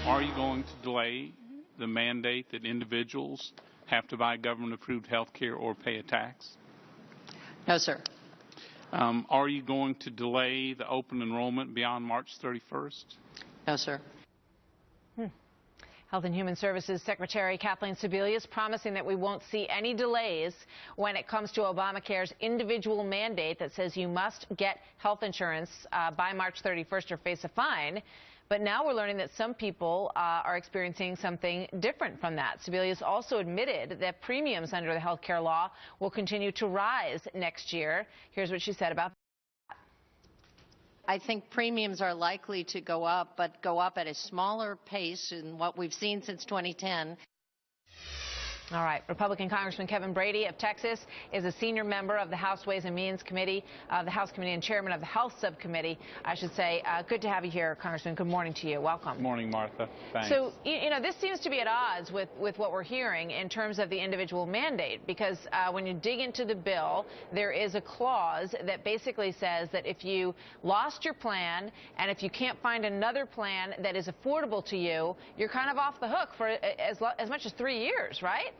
Are you going to delay the mandate that individuals have to buy government-approved health care or pay a tax? No, sir. Are you going to delay the open enrollment beyond March 31st? No, sir. Health and Human Services Secretary Kathleen Sebelius promising that we won't see any delays when it comes to Obamacare's individual mandate that says you must get health insurance by March 31st or face a fine. But now we're learning that some people are experiencing something different from that. Sebelius also admitted that premiums under the health care law will continue to rise next year. Here's what she said about that. I think premiums are likely to go up, but go up at a smaller pace than what we've seen since 2010. All right. Republican Congressman Kevin Brady of Texas is a senior member of the House Ways and Means Committee, the House Committee, and chairman of the Health Subcommittee, I should say. Good to have you here, Congressman. Good morning to you. Welcome. Good morning, Martha. Thanks. So, you know, this seems to be at odds with what we're hearing in terms of the individual mandate, because when you dig into the bill, there is a clause that basically says that if you lost your plan and if you can't find another plan that is affordable to you, you're kind of off the hook for as much as 3 years, right?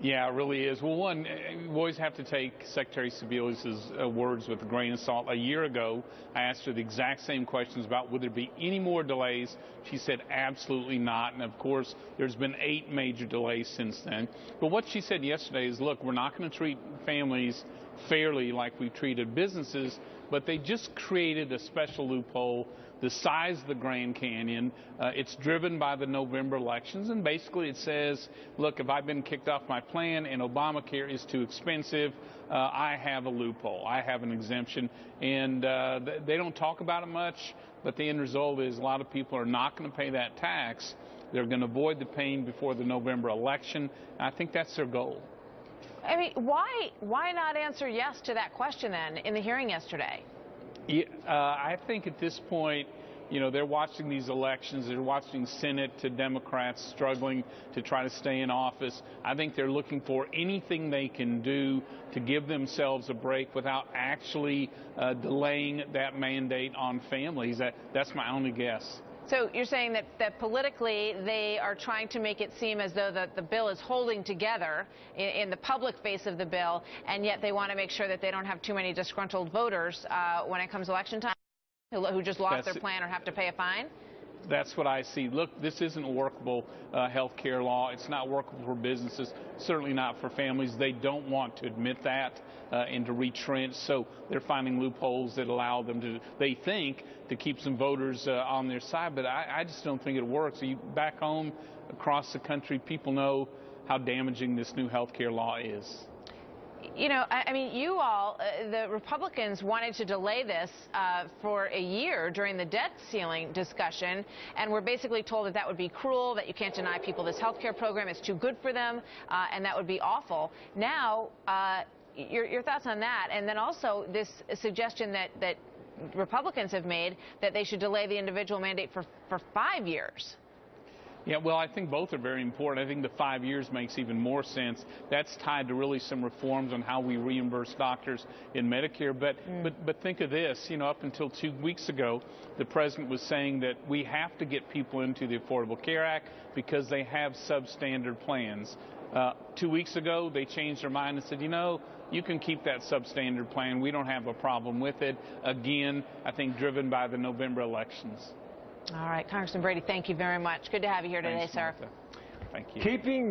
Yeah, it really is. Well, one, we always have to take Secretary Sebelius' words with a grain of salt. A year ago, I asked her the exact same questions about would there be any more delays. She said absolutely not. And, of course, there's been 8 major delays since then. But what she said yesterday is, look, we're not going to treat families fairly like we've treated businesses, but they just created a special loophole the size of the Grand Canyon. It's driven by the November elections, and basically it says, look, if I've been kicked off my plan and Obamacare is too expensive, I have a loophole. I have an exemption, and they don't talk about it much, but the end result is a lot of people are not going to pay that tax. They're going to avoid the pain before the November election. I think that's their goal. I mean, why not answer yes to that question then in the hearing yesterday? Yeah, I think at this point, you know, they're watching these elections. They're watching Senate to Democrats struggling to try to stay in office. I think they're looking for anything they can do to give themselves a break without actually delaying that mandate on families. That's my only guess. So you're saying that politically they are trying to make it seem as though the bill is holding together in the public face of the bill, and yet they want to make sure that they don't have too many disgruntled voters when it comes election time who just lost their plan or have to pay a fine? That's what I see. Look, this isn't a workable health care law. It's not workable for businesses, certainly not for families. They don't want to admit that and to retrench, so they're finding loopholes that allow them to, they think, to keep some voters on their side, but I just don't think it works. Back home, across the country, people know how damaging this new health care law is. You know, I mean, you all, the Republicans wanted to delay this for a year during the debt ceiling discussion, and we're basically told that that would be cruel, that you can't deny people this health care program, it's too good for them, and that would be awful. Now, your thoughts on that, and then also this suggestion that Republicans have made that they should delay the individual mandate for 5 years. Yeah, well, I think both are very important. I think the 5 years makes even more sense. That's tied to really some reforms on how we reimburse doctors in Medicare. But think of this, you know, up until 2 weeks ago, the president was saying that we have to get people into the Affordable Care Act because they have substandard plans. 2 weeks ago, they changed their mind and said, you know, you can keep that substandard plan. We don't have a problem with it. Again, I think driven by the November elections. All right, Congressman Brady, thank you very much. Good to have you here today, Thanks, sir. Martha. Thank you.